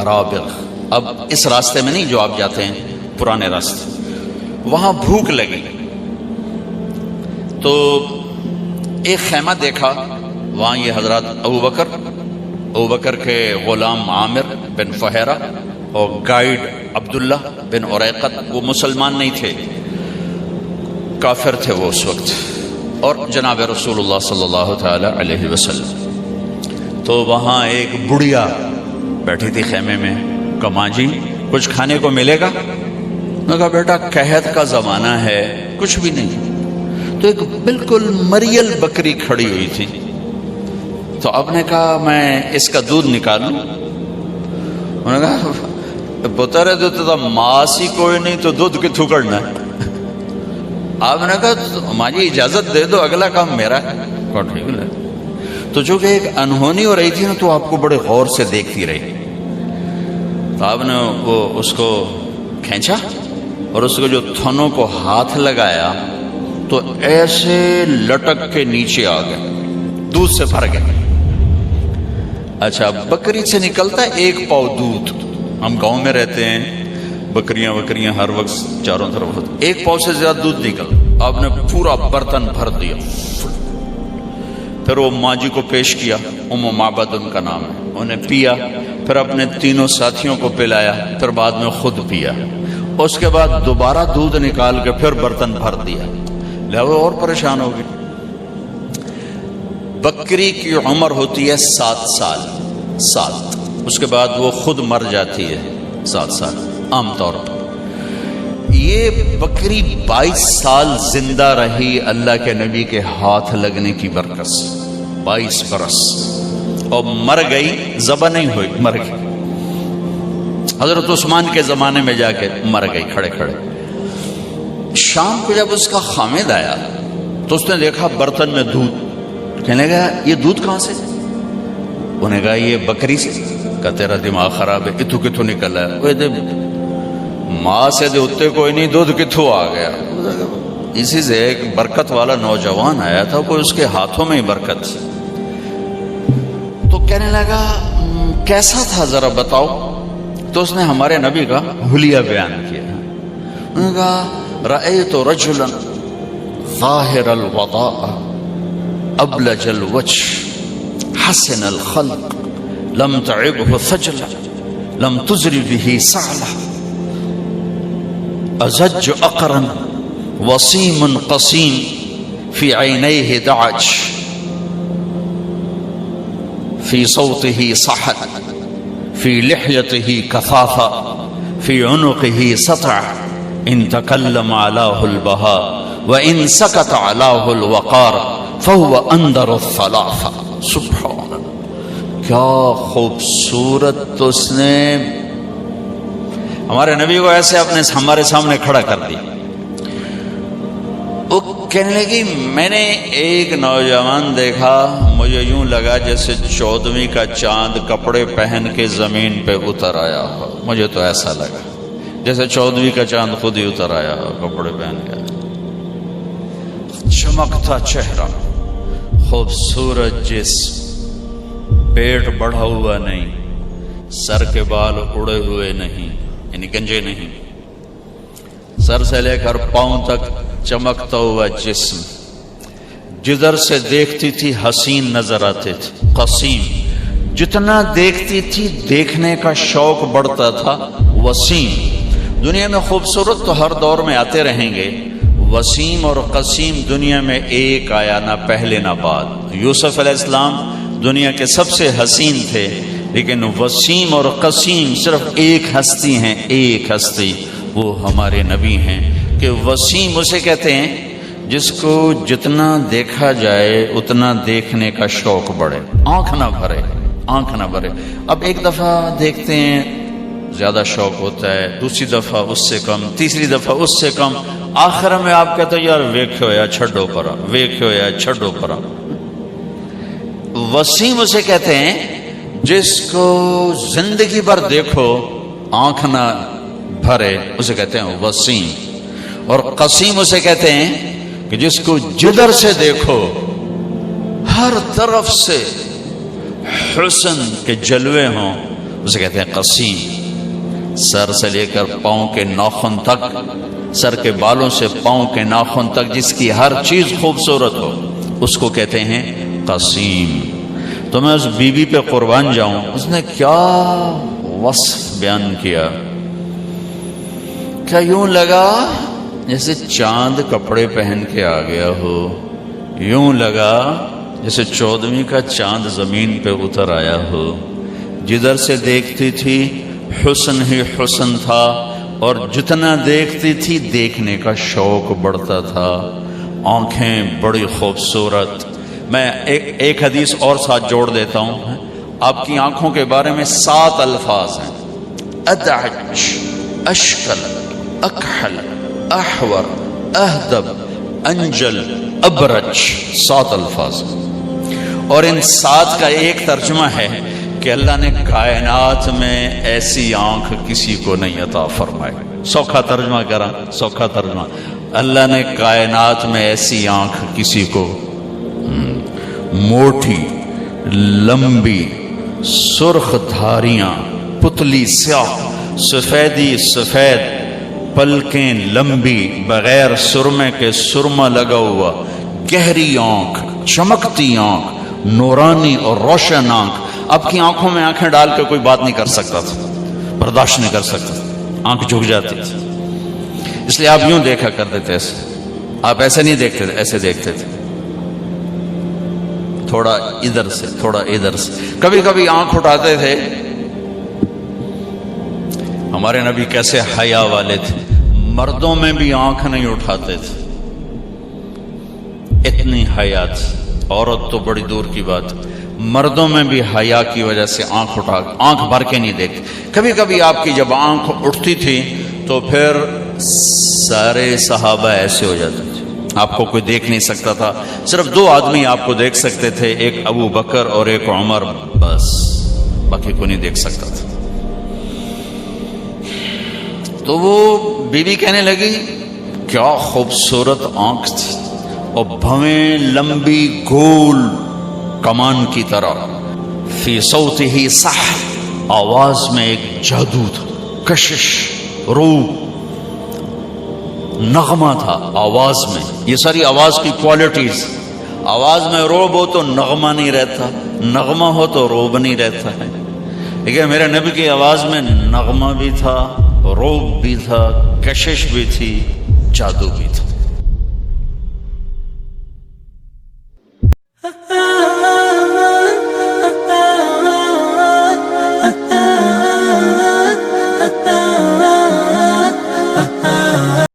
مرابغ، اب اس راستے میں نہیں جو آپ جاتے ہیں، پرانے راستے، وہاں بھوک لگی تو ایک خیمہ دیکھا، وہاں یہ حضرات ابو بکر کے غلام عامر بن فہیرہ اور گائیڈ عبداللہ بن عریقت، وہ مسلمان نہیں تھے، کافر تھے وہ اس وقت، اور جناب رسول اللہ صلی اللہ تعالی علیہ وسلم۔ تو وہاں ایک بڑھیا بیٹھی تھی خیمے میں، کہا ماں جی کچھ کھانے کو ملے گا؟ میں نے کہا بیٹا قحط کا زمانہ ہے، کچھ بھی نہیں۔ تو ایک بالکل مریل بکری کھڑی ہوئی تھی، تو اب نے کہا میں اس کا دودھ نکالوں؟ انہوں نے کہا پتر ہے تو ماس ہی کوئی نہیں تو دودھ کتوں کرنا ہے؟ آپ نے کہا ماں جی اجازت دے دو، اگلا کام میرا ہے۔ ٹھیک ہے۔ تو جو کہ ایک انہونی ہو رہی تھی نا، تو آپ کو بڑے غور سے دیکھتی رہی، تو آپ نے وہ اس کو کھینچا اور اس کو جو تھنوں کو ہاتھ لگایا تو ایسے لٹک کے نیچے آ گئے، دودھ سے بھر گئے۔ اچھا، بکری سے نکلتا ہے ایک پاؤ دودھ، ہم گاؤں میں رہتے ہیں، بکریاں ہر وقت چاروں طرف ہوتی، ایک پاؤ سے زیادہ دودھ نکل، آپ نے پورا برتن بھر دیا۔ پھر وہ ماں جی کو پیش کیا، ام معبد ان کا نام ہے، انہیں پیا، پھر اپنے تینوں ساتھیوں کو پلایا، پھر بعد میں خود پیا، اس کے بعد دوبارہ دودھ نکال کے پھر برتن بھر دیا، لہذا اور پریشان ہو گئی۔ بکری کی عمر ہوتی ہے 7 سال، 7، اس کے بعد وہ خود مر جاتی ہے 7 سال عام طور پر۔ یہ بکری 22 سال زندہ رہی اللہ کے نبی کے ہاتھ لگنے کی برکت سے، 22 برس، اور مر گئی، ذبح نہیں ہوئی، مر گئی۔ حضرت عثمان کے زمانے میں جا کے مر گئی کھڑے کھڑے۔ شام کو جب اس کا خامد آیا تو اس نے دیکھا برتن میں دودھ، کہنے لگا یہ دودھ کہاں سے؟ انہوں نے کہا یہ بکری سے۔ کہا تیرا دماغ خراب ہے، اتو کتوں نکل ہے؟ وہ دے ماں سے دے اتے کوئی نہیں، دودھ کتوں آ گیا؟ اسی سے ایک برکت والا نوجوان آیا تھا، کوئی اس کے ہاتھوں میں ہی برکت تھی۔ تو کہنے لگا کیسا تھا ذرا بتاؤ؟ تو اس نے ہمارے نبی کا حلیہ بیان کیا۔ انہوں نے کہا رأیت رجلا ظاہر الوضاء ابلج الوجه حسن الخلق لم تعبه ثجلة لم تزر به سعلة ازج اقرا وصيم قصيم في عينيه دعج في صوته صحت في لحيته كثافة في عنقه سطع ان تكلم علاه البهاء وان سكت علاه الوقار فهو اندر الثلاثة۔ سبحان اللہ، کیا خوبصورت! تو اس نے ہمارے نبی کو ایسے اپنے ہمارے سامنے کھڑا کر دیا۔ وہ کہنے لگی میں نے ایک نوجوان دیکھا، مجھے یوں لگا جیسے 14ویں کا چاند کپڑے پہن کے زمین پہ اتر آیا ہو، مجھے تو ایسا لگا جیسے 14ویں کا چاند خود ہی اتر آیا ہو کپڑے پہن کے۔ چمکتا چہرہ، خوبصورت جسم، پیٹ بڑھا ہوا نہیں، سر کے بال اڑے ہوئے نہیں، یعنی گنجے نہیں، سر سے لے کر پاؤں تک چمکتا ہوا جسم، جدھر سے دیکھتی تھی حسین نظر آتے تھے، قسیم، جتنا دیکھتی تھی دیکھنے کا شوق بڑھتا تھا، وسیم۔ دنیا میں خوبصورت تو ہر دور میں آتے رہیں گے، وسیم اور قسیم دنیا میں ایک آیا، نہ پہلے نہ بعد۔ یوسف علیہ السلام دنیا کے سب سے حسین تھے، لیکن وسیم اور قسیم صرف ایک ہستی ہیں، ایک ہستی، وہ ہمارے نبی ہیں۔ کہ وسیم اسے کہتے ہیں جس کو جتنا دیکھا جائے اتنا دیکھنے کا شوق بڑھے، آنکھ نہ بھرے، آنکھ نہ بھرے۔ اب ایک دفعہ دیکھتے ہیں زیادہ شوق ہوتا ہے، دوسری دفعہ اس سے کم، تیسری دفعہ اس سے کم، آخر میں آپ کہتے ہیں یار ویکھو یا چھڈو پرا، ویکھو یا چھڈو پرا۔ وسیم اسے کہتے ہیں جس کو زندگی بھر دیکھو آنکھ نہ بھرے، اسے کہتے ہیں وسیم۔ اور قسیم اسے کہتے ہیں کہ جس کو جدھر سے دیکھو ہر طرف سے حسن کے جلوے ہوں، اسے کہتے ہیں قسیم. سر سے لے کر پاؤں کے ناخن تک، سر کے بالوں سے پاؤں کے ناخن تک جس کی ہر چیز خوبصورت ہو اس کو کہتے ہیں قسیم. تو میں اس بی بی پہ قربان جاؤں، اس نے کیا وصف بیان کیا، کیا یوں لگا جیسے چاند کپڑے پہن کے آ گیا ہو، یوں لگا جیسے 14ویں کا چاند زمین پہ اتر آیا ہو. جدھر سے دیکھتی تھی حسن ہی حسن تھا، اور جتنا دیکھتی تھی دیکھنے کا شوق بڑھتا تھا. آنکھیں بڑی خوبصورت. میں ایک حدیث اور ساتھ جوڑ دیتا ہوں. آپ کی آنکھوں کے بارے میں 7 الفاظ ہیں: ادعج، اشکل، اکحل، احور، اہدب، انجل، ابرج. 7 الفاظ. اور ان 7 کا ایک ترجمہ ہے کہ اللہ نے کائنات میں ایسی آنکھ کسی کو نہیں عطا فرمائی. سوکھا ترجمہ کرا، سوکھا ترجمہ. اللہ نے کائنات میں ایسی آنکھ کسی کو، موٹی، لمبی، سرخ دھاریاں، پتلی سیاہ، سفیدی سفید، پلکیں لمبی، بغیر سرمے کے سرما لگا ہوا، گہری آنکھ، چمکتی آنکھ، نورانی اور روشن آنکھ. آپ کی آنکھوں میں آنکھیں ڈال کے کوئی بات نہیں کر سکتا تھا، برداشت نہیں کر سکتا تھا، آنکھ جھک جاتی تھی. اس لیے آپ یوں دیکھا کرتے تھے. ایسے آپ ایسے نہیں دیکھتے تھے، ایسے دیکھتے تھے، تھوڑا ادھر سے تھوڑا ادھر سے. کبھی کبھی آنکھ اٹھاتے تھے. ہمارے نبی کیسے حیا والے تھے، مردوں میں بھی آنکھ نہیں اٹھاتے تھے، اتنی حیا تھی. عورت تو بڑی دور کی بات، مردوں میں بھی حیا کی وجہ سے آنکھ بھر کے نہیں دیکھتے. کبھی کبھی آپ کی جب آنکھ اٹھتی تھی تو پھر سارے صحابہ ایسے ہو جاتے تھے، آپ کو کوئی دیکھ نہیں سکتا تھا. صرف 2 آدمی آپ کو دیکھ سکتے تھے، ایک ابو بکر اور ایک عمر، بس باقی کو نہیں دیکھ سکتا تھا. تو وہ بی بی کہنے لگی کیا خوبصورت آنکھ تھی، اور بھویں لمبی گول کمان کی طرح. فی صوتہ سحر، آواز میں ایک جادو تھا، کشش، روح، نغمہ تھا آواز میں. یہ ساری آواز کی کوالٹیز. آواز میں روب ہو تو نغمہ نہیں رہتا، نغمہ ہو تو روب نہیں رہتا ہے. لیکن میرے نبی کی آواز میں نغمہ بھی تھا، روب بھی تھا، کشش بھی تھی، جادو بھی تھا.